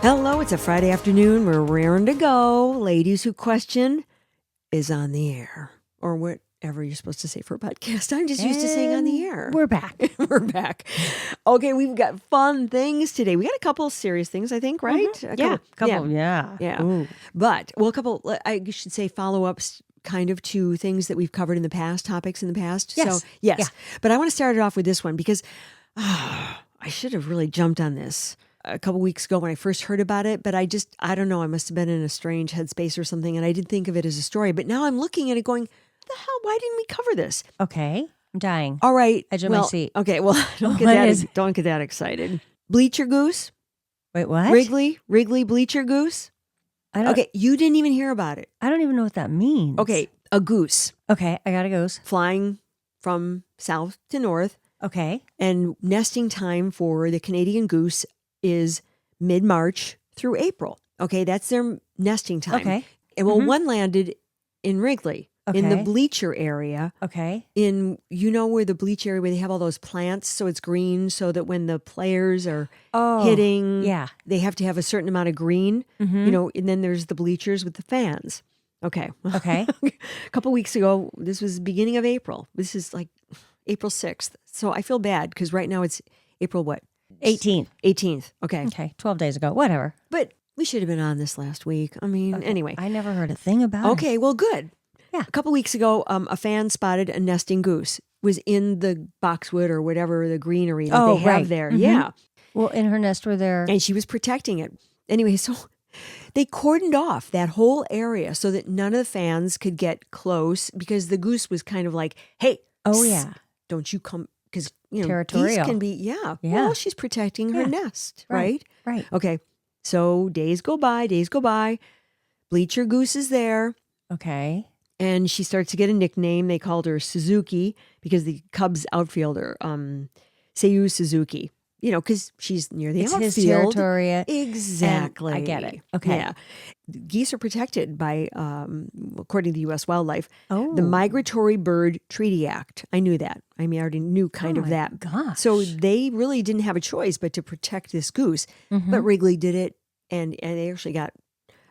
Hello, it's a Friday afternoon. We're raring to go. Ladies Who Question is on the air. Or whatever you're supposed to say for a podcast. I'm just used to saying on the air. We're back. We're back. Okay, we've got fun things today. We got a couple serious things, I think, right? Mm-hmm. Yeah. Ooh. But, well, a couple, I should say, follow-ups kind of to things that we've covered in the past, topics in the past. Yes. So, yes. Yeah. But I want to start it off with this one because I should have really jumped on this a couple weeks ago when I first heard about it, but I don't know, I must have been in a strange headspace or something, and I didn't think of it as a story. But now I'm looking at it going, the hell, why didn't we cover this? Okay. I'm dying. All right. Edge of my seat. Okay, well, don't get that excited. Bleacher Goose? Wait, what? Wrigley Bleacher Goose? Okay, you didn't even hear about it. I don't even know what that means. Okay, a goose. Okay, I got a goose. Flying from south to north. Okay. And nesting time for the Canadian goose is mid-March through April. Okay, that's their nesting time. Okay. And well, one landed in Wrigley, in the bleacher area. Okay. In, where the bleacher area, where they have all those plants, so it's green, so that when the players are hitting, they have to have a certain amount of green, and then there's the bleachers with the fans. Okay. Okay. A couple weeks ago, this was beginning of April. This is like April 6th. So I feel bad because right now it's April what? 18th. Okay. Okay. 12 days ago. Whatever. But we should have been on this last week. I mean, anyway. I never heard a thing about it. Okay, well, good. Yeah. A couple weeks ago, a fan spotted a nesting goose. Was in the boxwood or whatever, the greenery that they have there. Mm-hmm. Yeah. Well, in her nest were there. And she was protecting it. Anyway, so they cordoned off that whole area so that none of the fans could get close because the goose was kind of like, hey, don't you come, because, territorial. Geese can be, well, she's protecting her nest, right? Right. Okay. So days go by. Bleacher Goose is there. Okay. And she starts to get a nickname. They called her Suzuki because the Cubs outfielder, Seiyu Suzuki, because she's near the outfield. It's his territory. Exactly. I get it. Okay. Yeah. Geese are protected by, according to U.S. Wildlife, the Migratory Bird Treaty Act. I knew that. I mean, I already knew kind of that. Gosh. So they really didn't have a choice but to protect this goose. Mm-hmm. But Wrigley did it, and they actually got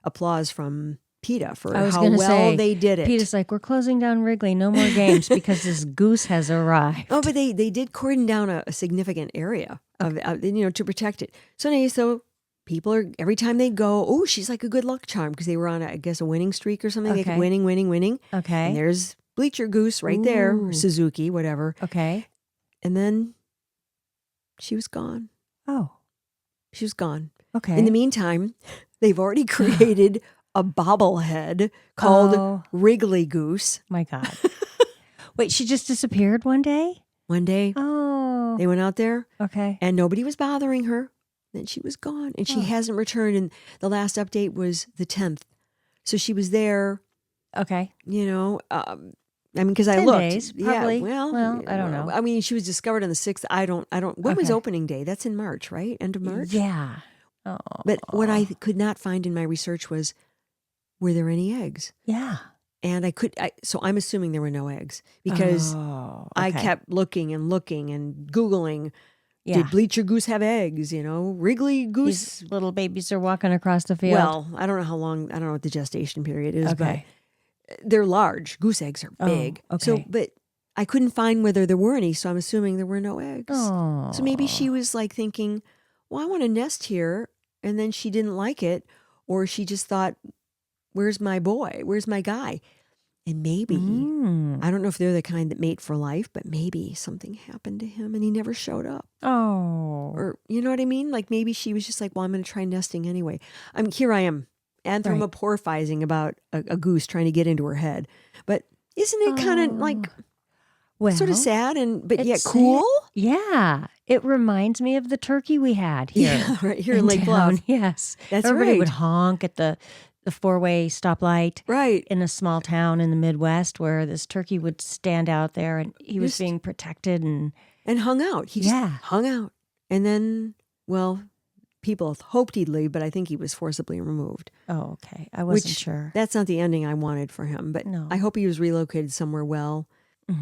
applause from PETA for how well they did it. PETA's like, we're closing down Wrigley, no more games because this goose has arrived. Oh, but they did cordon down a significant area of to protect it. So anyway, people are, every time they go, she's like a good luck charm because they were on, a winning streak or something. They kept winning. Okay. And there's Bleacher Goose right there, or Suzuki, whatever. Okay. And then she was gone. Oh. She was gone. Okay. In the meantime, they've already created a bobblehead called Wrigley Goose. My God. Wait, she just disappeared one day? One day. Oh. They went out there. Okay. And nobody was bothering her. Then she was gone. And she hasn't returned. And the last update was the 10th. So she was there. Okay. Because I 10 looked. days, probably. Yeah, well, I don't know. I mean, she was discovered on the 6th. I don't. When was opening day? That's in March, right? End of March? Yeah. Oh. But what I could not find in my research was, were there any eggs? Yeah. And so I'm assuming there were no eggs because I kept looking and Googling, did Bleacher Goose have eggs? Wrigley Goose. These little babies are walking across the field. Well, I don't know how long, I don't know what the gestation period is, but they're large. Goose eggs are big. Okay. So, but I couldn't find whether there were any, so I'm assuming there were no eggs. Oh. So maybe she was like thinking, well, I want to nest here, and then she didn't like it, or she just thought, where's my boy? Where's my guy? And maybe, I don't know if they're the kind that mate for life, but maybe something happened to him and he never showed up. Oh. Or, you know what I mean? Like maybe she was just like, well, I'm going to try nesting anyway. Here I am, anthropomorphizing about a goose trying to get into her head. But isn't it kind of like sort of sad but yet cool? Yeah. It reminds me of the turkey we had here. Yeah, right here in Lake Bluff. Yes. That's Everybody right. would honk at the four-way stoplight in a small town in the Midwest where this turkey would stand out there and he was being protected and hung out. He just hung out. And then, well, people hoped he'd leave, but I think he was forcibly removed. Oh, okay. I wasn't sure. That's not the ending I wanted for him, but I hope he was relocated somewhere well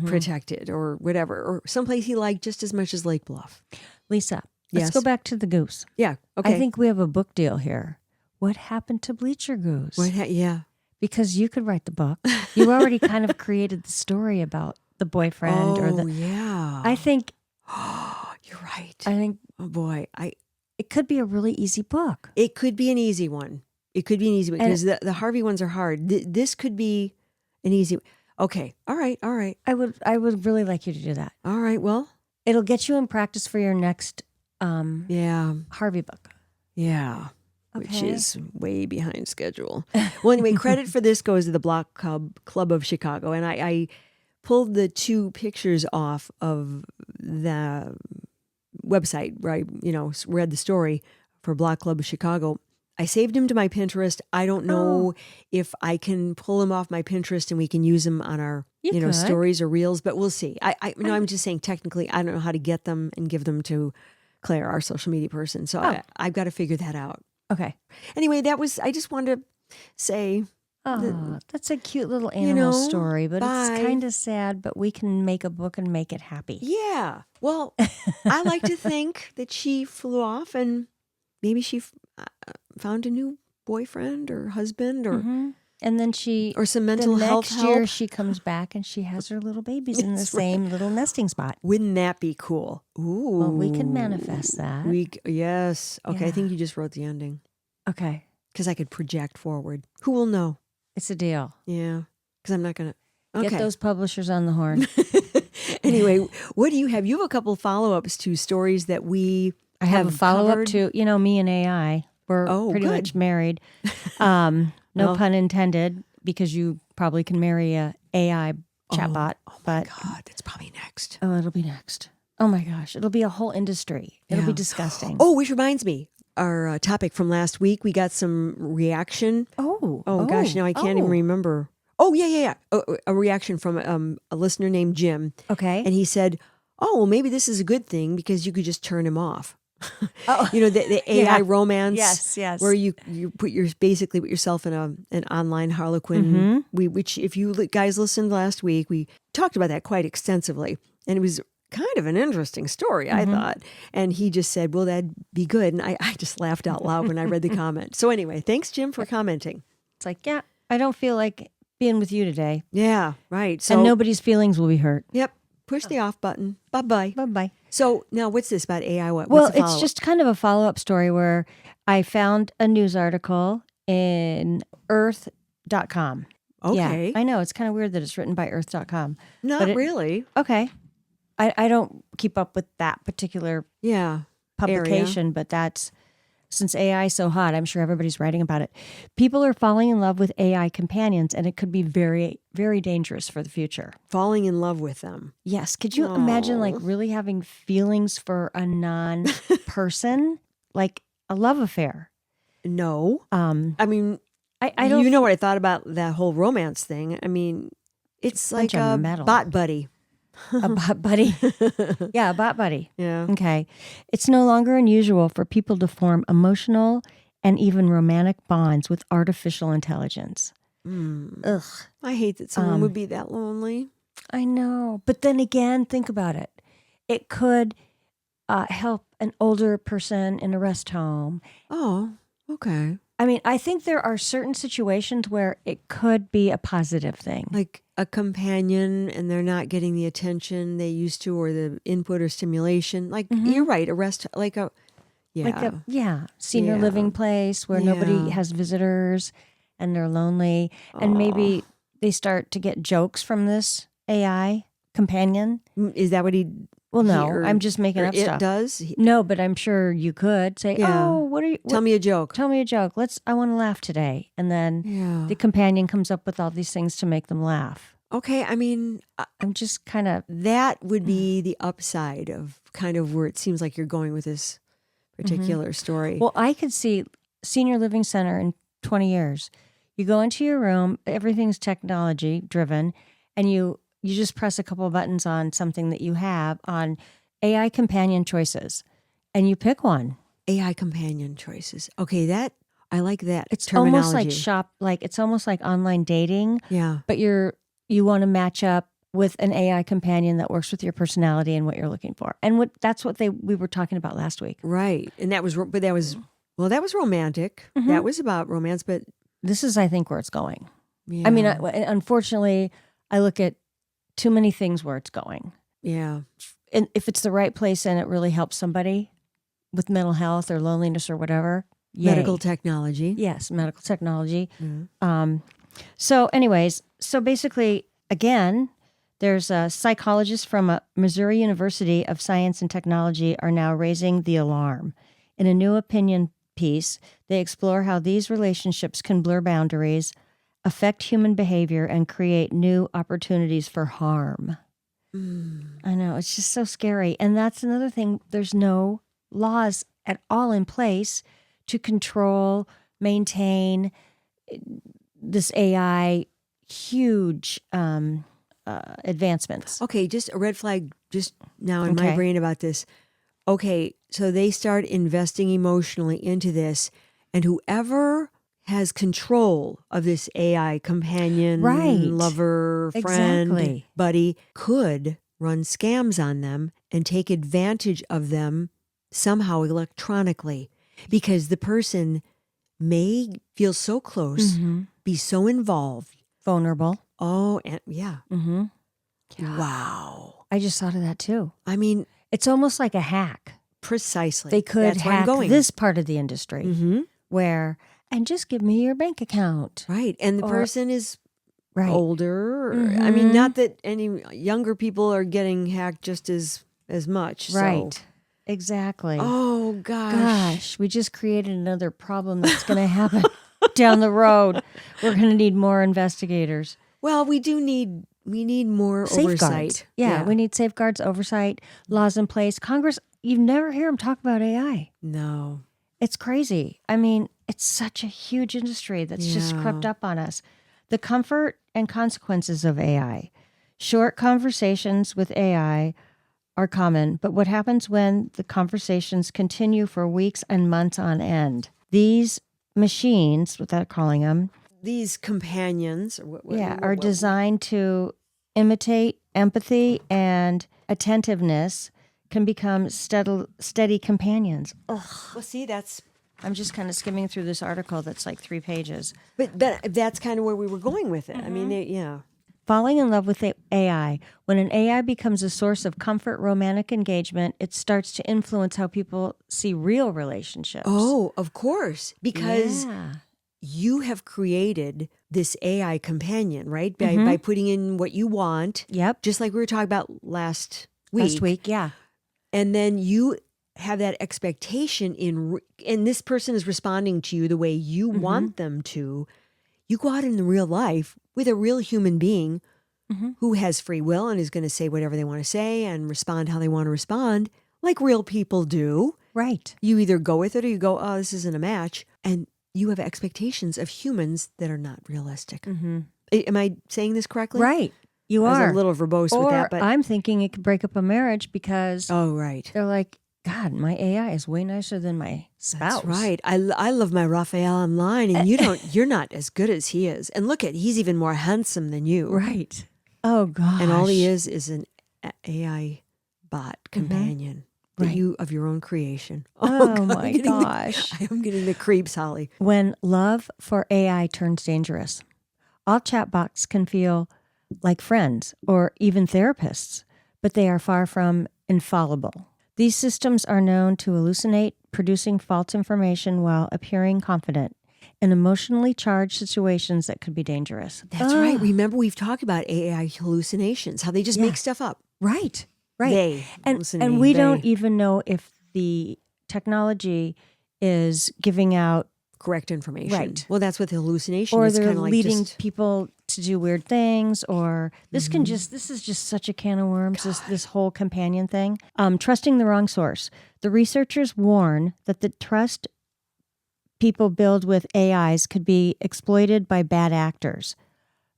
protected or whatever, or someplace he liked just as much as Lake Bluff. Lisa, Let's go back to the goose. Yeah. Okay. I think we have a book deal here. What happened to Bleacher Goose? Yeah. Because you could write the book. You already kind of created the story about the boyfriend or the. Yeah. I think. You're right. I think. Oh boy, It could be a really easy book. It could be an easy one. It could be an easy one because the Harvey ones are hard. This could be an easy. Okay. All right. I would really like you to do that. All right. Well, it'll get you in practice for your next Harvey book. Yeah. Okay. Which is way behind schedule. Well, anyway, credit for this goes to the Block Club of Chicago. And I pulled the 2 pictures off of the website where I, read the story for Block Club of Chicago. I saved him to my Pinterest. I don't know if I can pull him off my Pinterest and we can use him on our, stories or reels, but we'll see. I'm just saying technically, I don't know how to get them and give them to Claire, our social media person. So I've got to figure that out. Okay. Anyway, I just wanted to say. That's a cute little animal story, but it's kind of sad, but we can make a book and make it happy. Yeah. Well, I like to think that she flew off and maybe she found a new boyfriend or husband or. Mm-hmm. And then or some mental health help. Next year she comes back and she has her little babies in the same little nesting spot. Wouldn't that be cool? Ooh. Well, we can manifest that. Yes. Okay. Yeah. I think you just wrote the ending. Okay. Because I could project forward. Who will know? It's a deal. Yeah. Because I'm not going to. Okay. Get those publishers on the horn. Anyway, what do you have? You have a couple of follow-ups to stories that we I have a follow-up to, me and AI. We're pretty much married. No pun intended, because you probably can marry a AI chatbot. Oh my God, that's probably next. Oh, it'll be next. Oh my gosh, it'll be a whole industry. It'll be disgusting. Oh, which reminds me, our topic from last week, we got some reaction. Oh gosh, now I can't even remember. Oh, yeah. A reaction from a listener named Jim. Okay. And he said, oh, well, maybe this is a good thing because you could just turn him off. The AI romance. Yes. Where you put yourself in an online Harlequin. Mm-hmm. Which if you guys listened last week, we talked about that quite extensively, and it was kind of an interesting story, I thought. And he just said, "Well, that'd be good," and I just laughed out loud when I read the comment. So anyway, thanks, Jim, for commenting. It's like, I don't feel like being with you today. Yeah, right. So and nobody's feelings will be hurt. Yep. Push the off button. Bye-bye. Bye-bye. So now what's this about AI? Well, it's just kind of a follow-up story where I found a news article in earth.com. Okay. Yeah, I know. It's kind of weird that it's written by earth.com. Not really. Okay. I don't keep up with that particular publication, area. But that's, since AI is so hot, I'm sure everybody's writing about it. People are falling in love with AI companions, and it could be very, very dangerous for the future. Falling in love with them. Yes. Could you imagine really having feelings for a non-person, like a love affair? No. I mean, I don't. You know what I thought about that whole romance thing? I mean, it's like a bot buddy. A bot buddy. Yeah, a bot buddy. Yeah. Okay. It's no longer unusual for people to form emotional and even romantic bonds with artificial intelligence. Ugh. I hate that someone would be that lonely. I know. But then again, think about it. It could help an older person in a rest home. Oh, okay. I mean, I think there are certain situations where it could be a positive thing. Like a companion and they're not getting the attention they used to or the input or stimulation. Like, you're right, senior living place where nobody has visitors and they're lonely. And maybe they start to get jokes from this AI companion. Is that what he... Well, no, I'm just making up stuff. It does? No, but I'm sure you could say, what are you... Tell me a joke. Tell me a joke. I want to laugh today. And then the companion comes up with all these things to make them laugh. Okay, I mean... I'm just kind of... That would be the upside of kind of where it seems like you're going with this particular story. Well, I could see senior living center in 20 years. You go into your room, everything's technology driven, and you just press a couple of buttons on something that you have on AI companion choices, and you pick one. AI companion choices. Okay, I like that. It's almost like it's almost like online dating. Yeah. But you want to match up with an AI companion that works with your personality and what you're looking for. And that's what we were talking about last week. Right. And that was romantic. Mm-hmm. That was about romance, but this is, I think, where it's going. yeah. I mean, unfortunately, I look at too many things where it's going. Yeah. And if it's the right place and it really helps somebody with mental health or loneliness or whatever, yay. Medical technology. Yes, medical technology. Mm-hmm. So basically, again, there's a psychologist from a Missouri University of Science and Technology are now raising the alarm. In a new opinion piece, they explore how these relationships can blur boundaries, affect human behavior, and create new opportunities for harm. I know, it's just so scary. And that's another thing. There's no laws at all in place to control, maintain this AI huge advancements. Okay, just a red flag just now in my brain about this. Okay, so they start investing emotionally into this, and whoever has control of this AI companion, lover, friend, buddy, could run scams on them and take advantage of them somehow electronically, because the person may feel so close, be so involved. Vulnerable. Oh, and yeah. Mm-hmm. Wow. I just thought of that too. I mean, it's almost like a hack. Precisely. They could hack this part of the industry where, and just give me your bank account. Right. And the person is older. I mean, not that any younger people are getting hacked just as much. Right. So. Exactly. Oh, gosh. We just created another problem that's going to happen down the road. We're going to need more investigators. Well, we need more safeguards. Oversight. Yeah, we need safeguards, oversight, laws in place. Congress, you never hear them talk about AI. No. It's crazy. I mean, it's such a huge industry that's just crept up on us. The comfort and consequences of AI. Short conversations with AI are common, but what happens when the conversations continue for weeks and months on end? These machines, without calling them, these companions are designed to imitate empathy and attentiveness, can become steady companions. Ugh. Well, see, I'm just kind of skimming through this article that's like 3 pages. But that's kind of where we were going with it. I mean, Falling in love with AI. When an AI becomes a source of comfort, romantic engagement, it starts to influence how people see real relationships. Oh, of course. Because you have created this AI companion, right? By putting in what you want. Yep. Just like we were talking about last week. Last week, yeah. And then you have that expectation and this person is responding to you the way you want them to. You go out in the real life with a real human being who has free will and is going to say whatever they want to say and respond how they want to respond, like real people do. Right. You either go with it or you go, oh, this isn't a match. And you have expectations of humans that are not realistic. Am I saying this correctly? Right. You are. I was a little verbose with that. But I'm thinking it could break up a marriage because they're like, God, my AI is way nicer than my spouse. That's right. I love my Raphael online, and you're not as good as he is. And look he's even more handsome than you. Right. Oh gosh. And all he is an AI bot companion that you of your own creation. Oh God, my gosh. I am getting the creeps, Holly. When love for AI turns dangerous, all chatbots can feel like friends or even therapists, but they are far from infallible. These systems are known to hallucinate, producing false information while appearing confident in emotionally charged situations that could be dangerous. That's right. Remember, we've talked about AI hallucinations, how they just make stuff up. Right. And we don't even know if the technology is giving out correct information. Right. Well, that's what the hallucination or is. Or they're kind of like leading people to do weird things, or this is just such a can of worms, this whole companion thing. Trusting the wrong source. The researchers warn that the trust people build with AIs could be exploited by bad actors.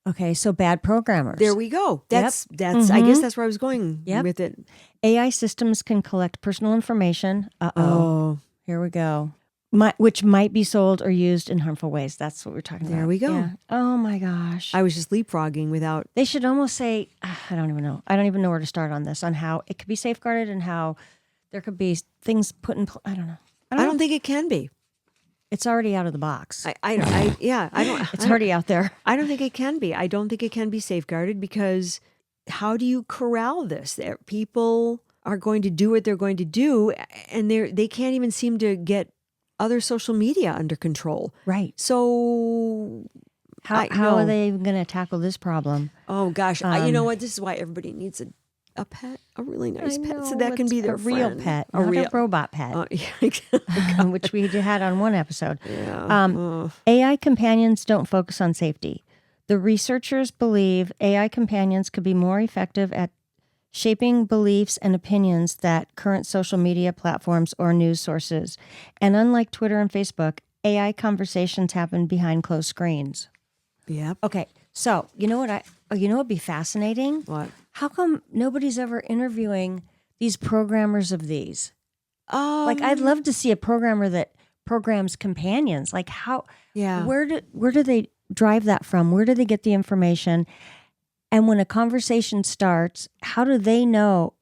Okay, so bad programmers. There we go. That's I guess that's where I was going with it. AI systems can collect personal information. Uh-oh. Here we go. which might be sold or used in harmful ways. That's what we're talking about. There we go. Yeah. Oh my gosh. I was just leapfrogging without. They should almost say, I don't even know. I don't even know where to start on this, on how it could be safeguarded and how there could be things put in. I don't know. I don't think it can be. It's already out of the box. I don't. It's already out there. I don't think it can be. I don't think it can be safeguarded because how do you corral this? People are going to do what they're going to do, and they can't even seem to get other social media under control. Right. So how are they even going to tackle this problem? Oh gosh, you know what? This is why everybody needs a pet, a really nice pet, so that can be their real friend. pet, not a robot pet, Yeah, exactly. which we had on one episode. Yeah. AI companions don't focus on safety. The researchers believe AI companions could be more effective at shaping beliefs and opinions that current social media platforms or news sources. And unlike Twitter and Facebook, AI conversations happen behind closed screens. Yep. Okay, so you know what would be fascinating? What? How come nobody's ever interviewing these programmers of these? Like, I'd love to see a programmer that programs companions. Like, how? Yeah. Where do they drive that from? Where do they get the information? And when a conversation starts, how do they know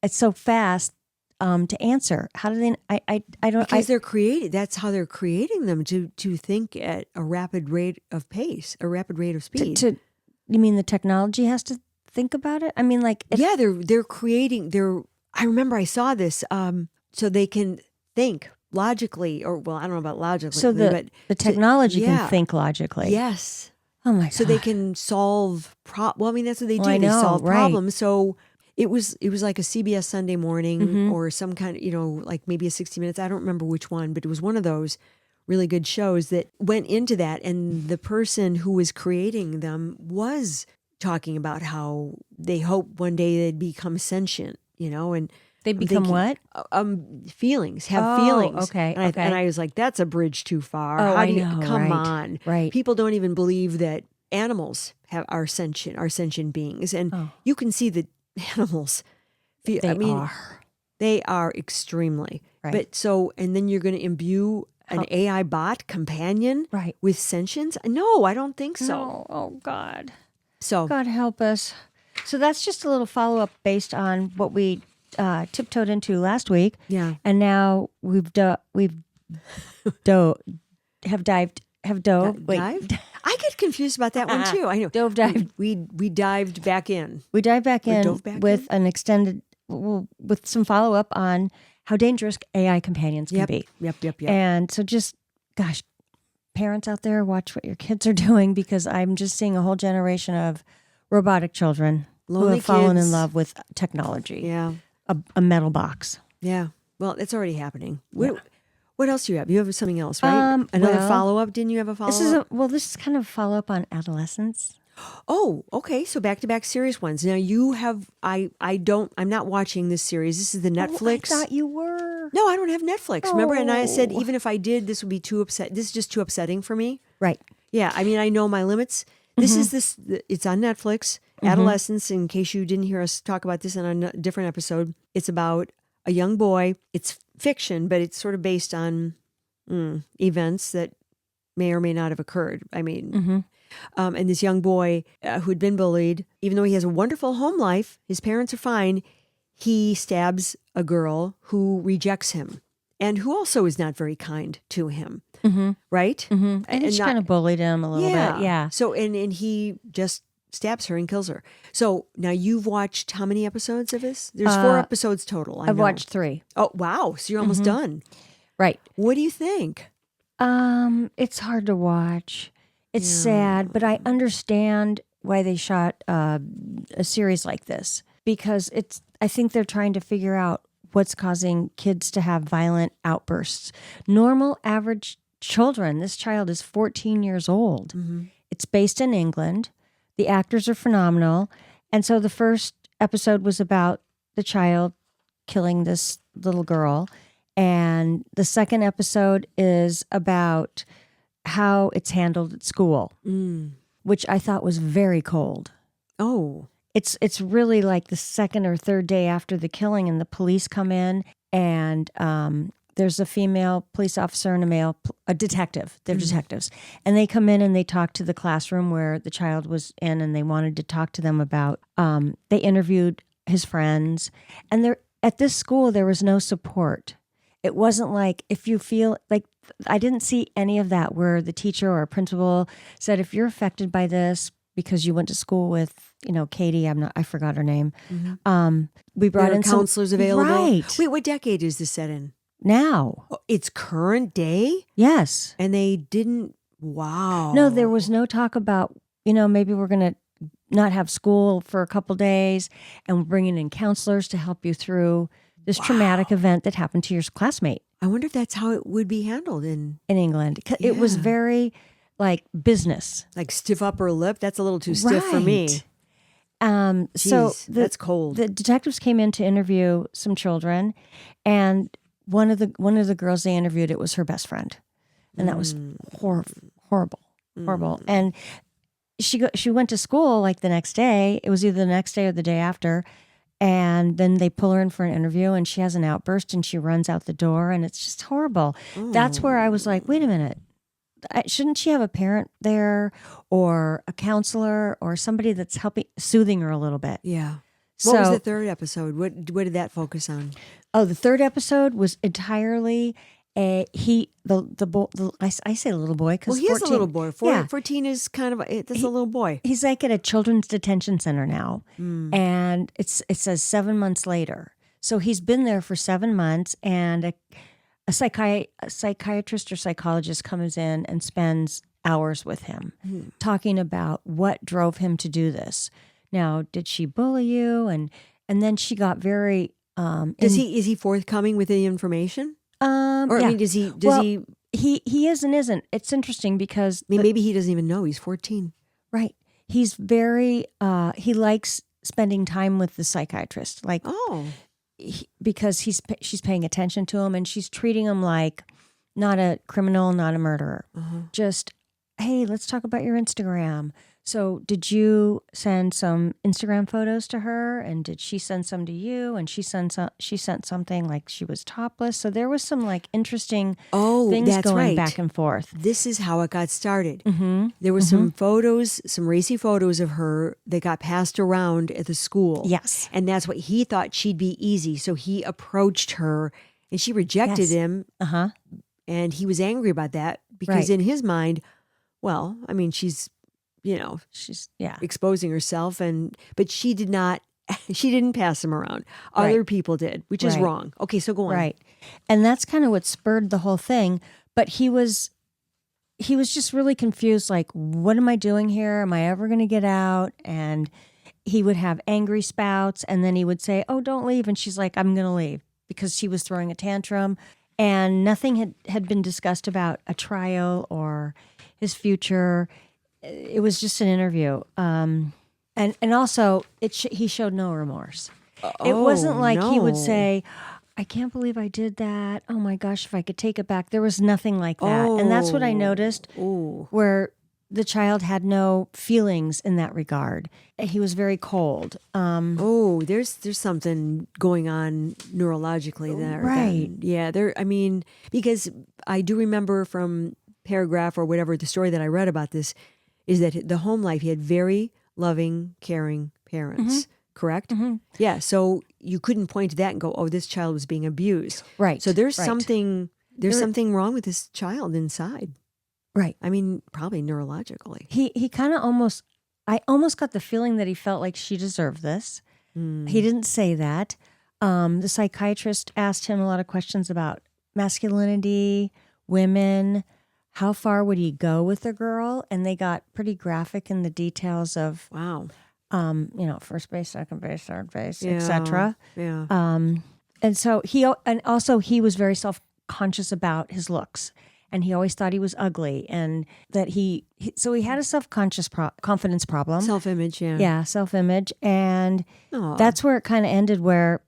it's so fast to answer? How do they? I don't. Because they're creating. That's how they're creating them to think at a rapid rate of pace, a rapid rate of speed. You mean the technology has to think about it? I mean, like, yeah, they're creating. I remember I saw this. So they can think logically, or well, I don't know about logically. So but the technology yeah. can think logically. Yes. Oh my god. So they can solve well, I mean that's what they do. I They know, solve right. problems. So it was like a CBS Sunday Morning Mm-hmm. or some kind of, like maybe a 60 Minutes. I don't remember which one, but it was one of those really good shows that went into that, and the person who was creating them was talking about how they hope one day they'd become sentient, and They become what? Feelings, have Oh, feelings. okay, And okay. and I was like, that's a bridge too far. Oh, How I do you, know, come right, on. right. People don't even believe that animals are sentient beings. And you can see that animals feel, they are extremely. Right. But and then you're going to imbue an AI bot companion Right. with sentience? No, I don't think so. No. Oh God. So God help us. So that's just a little follow up based on what we tiptoed into last week. yeah. And now we've dove. Wait. Dive? I get confused about that one too. I know. Dived. We dived back in. We dive back in dove back with an extended, with some follow up on how dangerous AI companions can be. Yep. And so just, gosh, parents out there, watch what your kids are doing, because I'm just seeing a whole generation of robotic children who Lonely have fallen kids. in love with technology. Yeah. A metal box. Yeah. Well, it's already happening. What else do you have? You have something else, right? Another follow-up? Didn't you have a follow-up? This is kind of a follow-up on Adolescence. Oh, okay. So back-to-back series ones. Now you have, I'm not watching this series. This is the Netflix. I thought you were. No, I don't have Netflix. Remember? And I said, Oh. even if I did, this would be too upset. This is just too upsetting for me. Right. Yeah. I mean, I know my limits. This is it's on Netflix. Adolescence, in case you didn't hear us talk about this in a different episode. It's about a young boy. It's fiction, but it's sort of based on events that may or may not have occurred. I mean, and this young boy who'd been bullied, even though he has a wonderful home life, his parents are fine, he stabs a girl who rejects him and who also is not very kind to him. Right? And she kind of bullied him a little bit. Yeah. So, and he just stabs her and kills her. So now you've watched how many episodes of this? There's 4 episodes total. I've watched 3. Oh, wow. So you're almost done. Right. What do you think? It's hard to watch. It's sad, but I understand why they shot a series like this, because I think they're trying to figure out what's causing kids to have violent outbursts. Normal, average children. This child is 14 years old. It's based in England. The actors are phenomenal. And so the first episode was about the child killing this little girl. And the second episode is about how it's handled at school, which I thought was very cold. Oh. It's really like the second or third day after the killing, and the police come in, and there's a female police officer and a detective. They're detectives. And they come in and they talk to the classroom where the child was in, and they wanted to talk to them about, they interviewed his friends. And at this school, there was no support. It wasn't like, if you feel like, I didn't see any of that where the teacher or principal said, if you're affected by this because you went to school with, Katie, I forgot her name. We brought There are in counselors available. Right. Wait, what decade is this set in? Now. Oh, it's current day? Yes. And they didn't, wow. No, there was no talk about, maybe we're going to not have school for a couple days and we're bringing in counselors to help you through this traumatic event that happened to your classmate. I wonder if that's how it would be handled in England. It was very like business. Like stiff upper lip. That's a little too stiff for me. So that's cold. The detectives came in to interview some children, and one of the girls they interviewed, it was her best friend, and that was horrible. And she went to school like the next day. It was either the next day or the day after. And then they pull her in for an interview and she has an outburst and she runs out the door and it's just horrible. That's where I was like, wait a minute. Shouldn't she have a parent there or a counselor or somebody that's soothing her a little bit? Yeah. What was the third episode? What did that focus on? Oh, the third episode was entirely I say little boy because he is a little boy. 14 is kind of a little boy. He's like at a children's detention center now, and it says 7 months later. So he's been there for 7 months, and a psychiatrist or psychologist comes in and spends hours with him, talking about what drove him to do this. Now, did she bully you? And then she got very. Is he forthcoming with the information? Does he? He is and isn't. It's interesting because maybe he doesn't even know he's 14. Right. He's very. He likes spending time with the psychiatrist. Like, because she's paying attention to him and she's treating him like not a criminal, not a murderer. Just, hey, let's talk about your Instagram. So did you send some Instagram photos to her? And did she send some to you? And she sent something like she was topless. So there was some like interesting things going back and forth. This is how it got started. There were some photos, some racy photos of her that got passed around at the school. Yes. And that's what he thought she'd be easy. So he approached her and she rejected him. And he was angry about that because in his mind, well, I mean, she's exposing herself, but she didn't pass him around. Other people did, which is wrong. Okay, so go on. Right. And that's kind of what spurred the whole thing. But he was just really confused, like, what am I doing here? Am I ever going to get out? And he would have angry spouts, and then he would say, oh, don't leave. And she's like, I'm going to leave, because she was throwing a tantrum. And nothing had been discussed about a trial or his future. It was just an interview. And also, he showed no remorse. It wasn't like he would say, I can't believe I did that. Oh my gosh, if I could take it back. There was nothing like that. And that's what I noticed, where the child had no feelings in that regard. He was very cold. There's something going on neurologically there. Right. Because I do remember from Paragraph or whatever, the story that I read about this, is that the home life, he had very loving, caring parents, correct? Yeah, so you couldn't point to that and go, oh, this child was being abused. Right. So there's something wrong with this child inside. Right. I mean, probably neurologically. He kind of I almost got the feeling that he felt like she deserved this. He didn't say that. The psychiatrist asked him a lot of questions about masculinity, women. How far would he go with the girl? And they got pretty graphic in the details of, first base, second base, third base, etc. Yeah. And so he was very self-conscious about his looks, and he always thought he was ugly, and that he had a self-conscious confidence problem, self-image, self-image, and that's where it kind of ended, where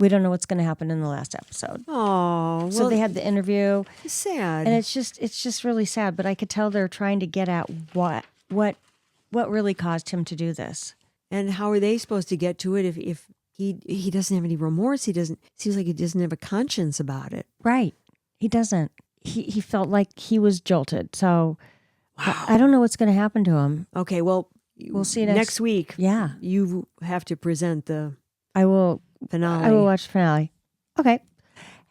we don't know what's going to happen in the last episode. So they had the interview. Sad. And it's just really sad. But I could tell they're trying to get at what really caused him to do this. And how are they supposed to get to it if he doesn't have any remorse. Seems like he doesn't have a conscience about it. Right. He doesn't. He felt like he was jolted. So Wow. I don't know what's going to happen to him. Okay, well, We'll see next week. Yeah. You have to present the I will finale. I will watch the finale. Okay.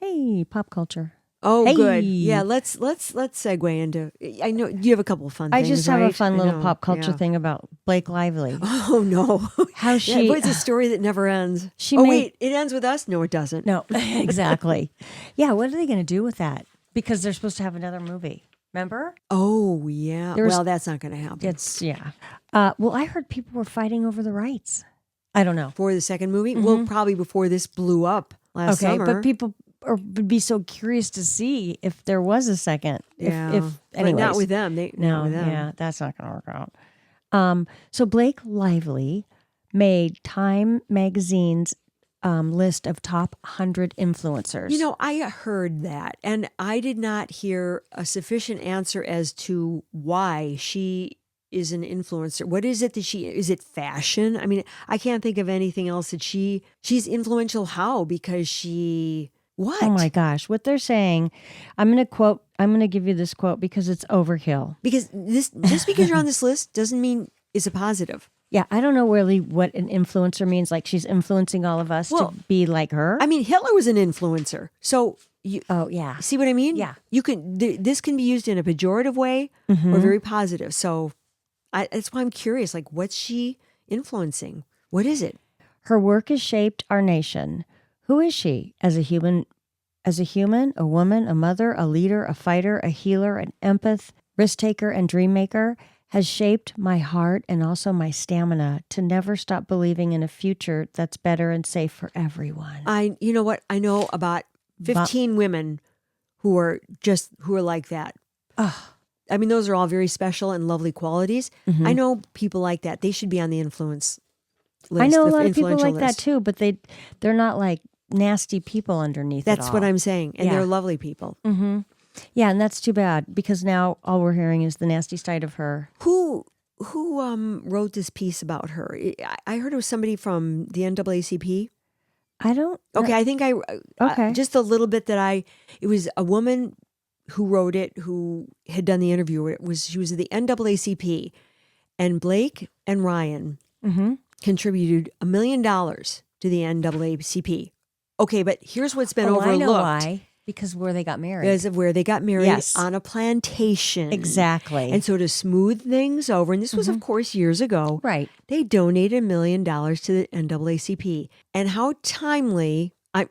Hey, pop culture. Oh, Hey. good. Yeah, let's segue into. I know you have a couple of fun things. I just have a right? fun I little know, pop culture yeah. thing about Blake Lively. Oh no! How she it's a story that never ends. She oh made- wait, it ends with us? No, it doesn't. No, exactly. Yeah, what are they going to do with that? Because they're supposed to have another movie. Remember? Oh yeah. Well, that's not going to happen. It's well, I heard people were fighting over the rights. I don't know. For the second movie, well, probably before this blew up last summer. But people would be so curious to see if there was a second. Yeah, If but anyways. not with them. Not with them. Yeah, that's not going to work out. So Blake Lively made Time Magazine's list of top 100 influencers. You know, I heard that, and I did not hear a sufficient answer as to why she is an influencer. What is it that is it fashion? I mean, I can't think of anything else that she's influential. How? Because what? Oh my gosh, what they're saying, I'm going to give you this quote because it's overkill. Because just because you're on this list doesn't mean it's a positive. Yeah, I don't know really what an influencer means. Like she's influencing all of us to be like her. I mean, Hitler was an influencer. So oh yeah, see what I mean? Yeah. You can. This can be used in a pejorative way or very positive. So that's why I'm curious. Like, what's she influencing? What is it? Her work has shaped our nation. Who is she as a human? A woman, a mother, a leader, a fighter, a healer, an empath, risk taker, and dream maker. Has shaped my heart and also my stamina to never stop believing in a future that's better and safe for everyone. You know what? I know about 15 women who are like that. I mean, those are all very special and lovely qualities. Mm-hmm. I know people like that. They should be on the influence list. I know a lot of people like list. that too, but they're not like nasty people underneath. That's what I'm saying, and Yeah. they're lovely people. Mm-hmm. Yeah, and that's too bad because now all we're hearing is the nasty side of her. Who wrote this piece about her? I heard it was somebody from the NAACP. I don't. Okay, I think Okay. just a little bit it was a woman who wrote it who had done the interview. She was at the NAACP, and Blake and Ryan contributed $1 million to the NAACP. Okay, but here's what's been overlooked. I know why. Because where they got married. Because of where they got married Yes. on a plantation. Exactly. And so to smooth things over, and this was, of course, years ago, Right. they donated $1 million to the NAACP. And how timely, I'm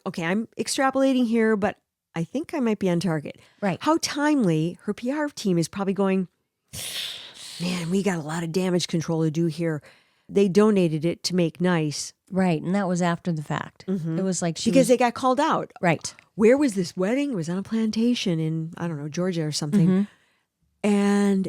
extrapolating here, but I think I might be on target. Right. How timely her PR team is probably going, man, we got a lot of damage control to do here. They donated it to make nice. Right. And that was after the fact. It was like Because they got called out. Right. Where was this wedding? It was on a plantation in, I don't know, Georgia or something. And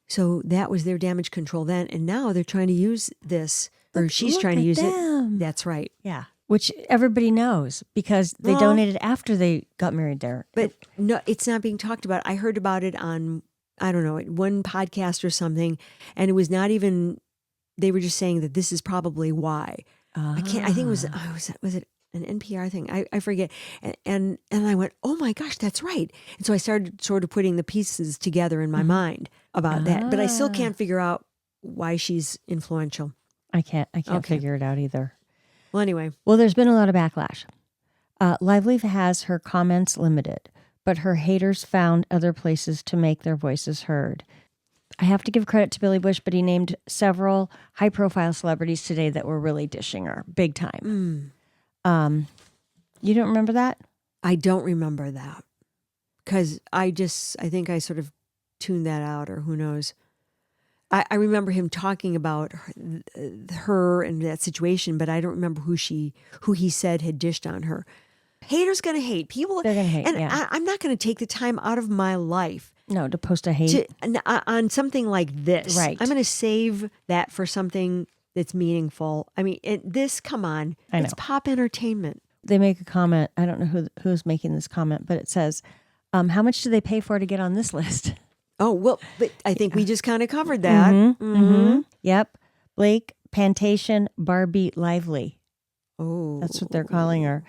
so that was their damage control then. And now they're trying to use this, or she's look trying to at use them. it. That's right. Yeah. Which everybody knows because they Well, donated after they got married there. But no, it's not being talked about. I heard about it on, I don't know, one podcast or something. And it was not even, they were just saying that this is probably why. I think it was it an NPR thing? I forget. And I went, oh my gosh, that's right. And so I started sort of putting the pieces together in my mind about that. But I still can't figure out why she's influential. I can't Okay. figure it out either. Well, anyway. Well, there's been a lot of backlash. Lively has her comments limited, but her haters found other places to make their voices heard. I have to give credit to Billy Bush, but he named several high-profile celebrities today that were really dishing her big time. You don't remember that? I don't remember that because I think I sort of tuned that out, or who knows. I remember him talking about her and that situation, but I don't remember who he said had dished on her. Haters gonna hate. People. They're gonna hate, and yeah. I'm not gonna take the time out of my life No, to post a hate. on something like this. Right. I'm gonna save that for something that's meaningful. I mean, come on. I know. It's pop entertainment. They make a comment. I don't know who's making this comment, but it says, how much do they pay for to get on this list? Oh, well, but I think we just kind of covered that. Yep. Blake, Pantation, Barbie, Lively. Oh. That's what they're calling her.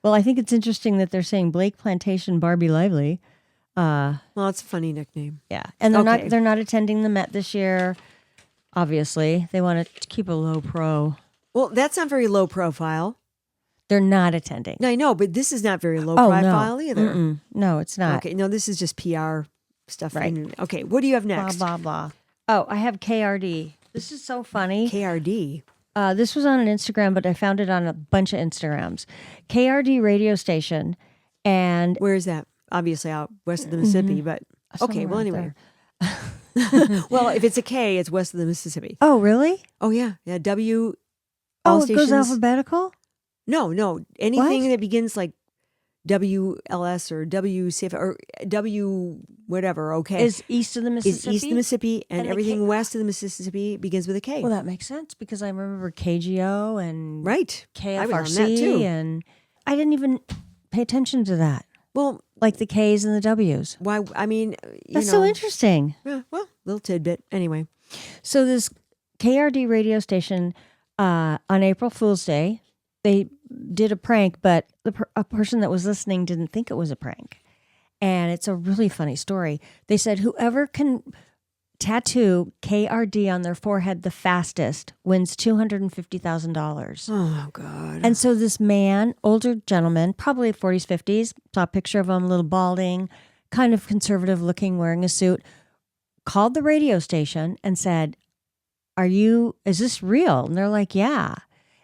Well, I think it's interesting that they're saying Blake Plantation Barbie Lively. Well, it's a funny nickname. Yeah. And they're Okay. not they're not attending the Met this year. Obviously. They want to keep a low pro. Well, that's not very low profile. They're not attending. No, I know, but this is not very low Oh, profile no. either. Mm-mm. No, it's not. Okay, no, this is just PR stuff. Right. Okay, what do you have next? Blah, blah, blah. Oh, I have KRD. This is so funny. KRD. This was on an Instagram, but I found it on a bunch of Instagrams. KRD radio station. And Where is that? Obviously out west of the Mississippi, but okay, well, somewhere anyway. Well, if it's a K, it's west of the Mississippi. Oh, really? Oh, yeah. Yeah, W. All Oh, it stations. goes alphabetical? No. Anything that begins like WLS or WCF or W whatever, okay. Is east of the Mississippi? Is east of the Mississippi, and And the everything K- west of the Mississippi begins with a K. Well, that makes sense because I remember KGO and Right. KFRC, I was on that too. and I didn't even pay attention to that. Well, Like the K's and the W's. why? I mean, That's so interesting. Yeah, well, little tidbit. Anyway, So this KRD radio station on April Fool's Day, they did a prank, but a person that was listening didn't think it was a prank. And it's a really funny story. They said whoever can tattoo KRD on their forehead the fastest wins $250,000. oh god. And so this man, older gentleman, probably 40s, 50s, saw a picture of him, a little balding, kind of conservative looking, wearing a suit, called the radio station and said, is this real? And they're like, yeah.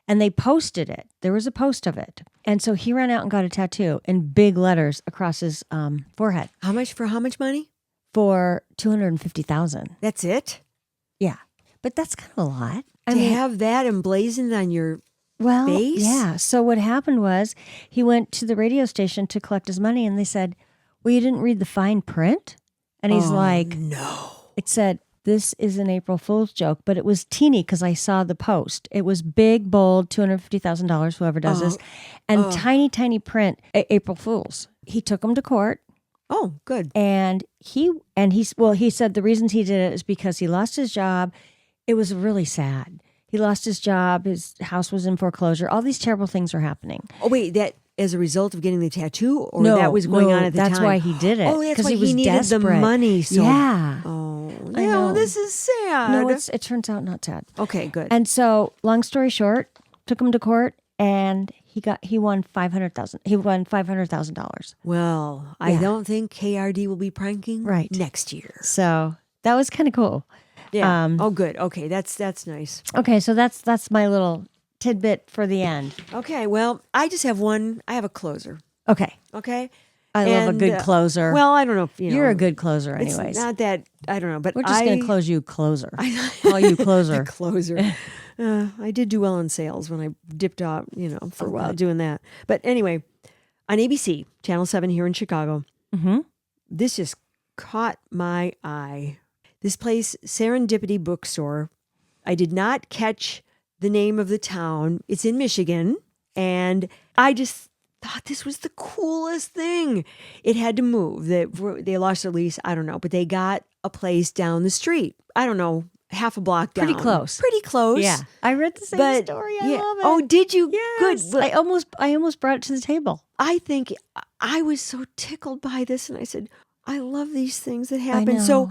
And they posted it. There was a post of it. And so he ran out and got a tattoo in big letters across his forehead How much money? for $250,000. That's it. Yeah. But that's kind of a lot. To have that emblazoned on your Well, face? yeah. So what happened was he went to the radio station to collect his money and they said, well, you didn't read the fine print? And he's like, no. it said, this is an April Fool's joke, but it was teeny because I saw the post. It was big, bold, $250,000, whoever does this, and tiny, tiny print, April Fool's. He took him to court. Oh, good. And he said the reasons he did it is because he lost his job. It was really sad. He lost his job. His house was in foreclosure. All these terrible things are happening. Oh wait, that as a result of getting the tattoo, or that was going on at the time? That's why he did it. Oh, that's why he was needed desperate. the money. So yeah. Oh I no, know. this is sad. No, it turns out not sad. okay. Good. And so, long story short, took him to court, and he won $500,000. He won $500,000. Well, I Yeah. don't think KRD will be pranking Right. next year. So that was kind of cool. Yeah. Oh, good. Okay, that's nice. Okay, so that's my little tidbit for the end. Okay. Well, I just have one. I have a closer. Okay, Okay. I love a And, good closer. Well, I don't know if You're a good closer, anyways. It's not that I don't know, but We're just going to close you closer. Call you closer. closer. I did do well in sales when I dipped off, for a while doing that. But anyway, on ABC, Channel 7 here in Chicago, this just caught my eye. This place, Serendipity Bookstore, I did not catch the name of the town. It's in Michigan, and I just thought this was the coolest thing. It had to move. They lost their lease, I don't know, but they got a place down the street. I don't know, half a block down. Pretty close. Pretty close. Yeah, I read the same story. I love it. Oh, did you? Yes. Good. I almost brought it to the table. I think I was so tickled by this, and I said, I love these things that happen. So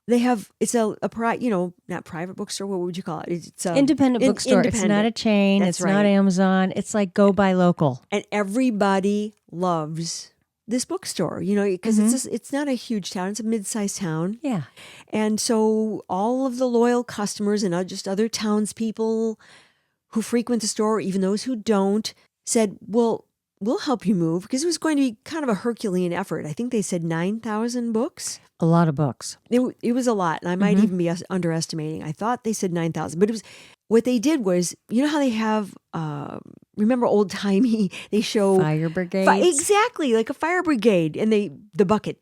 they have, it's a not private bookstore. What would you call it? It's a Independent bookstore. It's not a chain. That's it's not Amazon. It's like go buy local. And everybody loves this bookstore, because it's not a huge town. It's a mid-sized town. Yeah. And so all of the loyal customers and just other townspeople who frequent the store, even those who don't, said, well, we'll help you move, because it was going to be kind of a Herculean effort. I think they said 9,000 books. A lot of books. It was a lot, and I might even be underestimating. I thought they said 9,000, but it was, what they did was, you know how they have, remember old timey, they show Fire brigades. Exactly, like a fire brigade, and the bucket.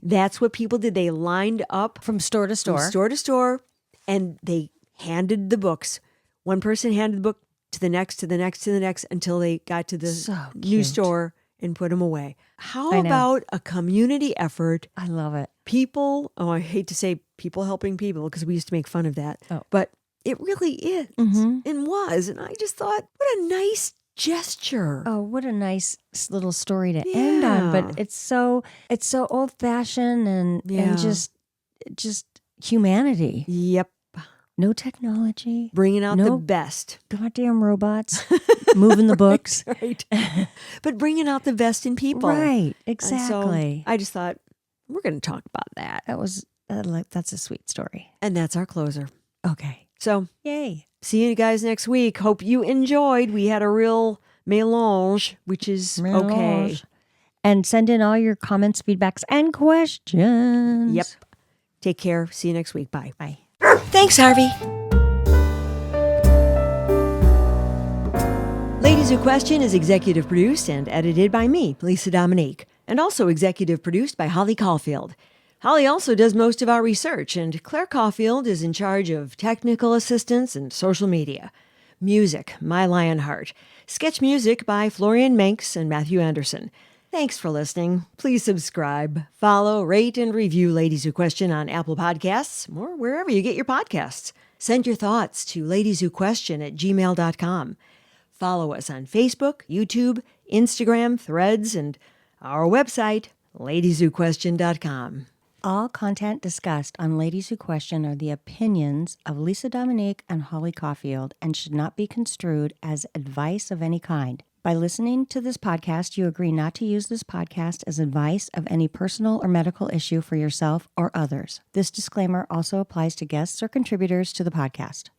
That's what people did. They lined up From store to store. from store to store, and they handed the books. One person handed the book to the next, to the next, to the next, until they got to the So new cute. store and put them away. How I know. about a community effort? I love it. People, I hate to say people helping people, because we used to make fun of that. Oh. But It really is and was. And I just thought, what a nice gesture. Oh, what a nice little story to end on. But it's so old fashioned and just humanity. Yep. No technology. Bringing out the best. Goddamn robots moving the books. Right. But bringing out the best in people. Right. Exactly. So I just thought, we're going to talk about that. That's a sweet story. And that's our closer. Okay. So, yay. See you guys next week. Hope you enjoyed. We had a real melange, which is okay. And send in all your comments, feedbacks, and questions. Yep. Take care. See you next week. Bye. Bye. Thanks, Harvey. Ladies Who Question is executive produced and edited by me, Lisa Dominique, and also executive produced by Holli Caulfield. Holli also does most of our research, and Claire Caulfield is in charge of technical assistance and social media. Music, My Lionheart. Sketch music by Florian Manx and Matthew Anderson. Thanks for listening. Please subscribe, follow, rate, and review Ladies Who Question on Apple Podcasts or wherever you get your podcasts. Send your thoughts to ladieswhoquestion@gmail.com. Follow us on Facebook, YouTube, Instagram, Threads, and our website, ladieswhoquestion.com. All content discussed on Ladies Who Question are the opinions of Lisa Dominique and Holli Caulfield and should not be construed as advice of any kind. By listening to this podcast, you agree not to use this podcast as advice of any personal or medical issue for yourself or others. This disclaimer also applies to guests or contributors to the podcast.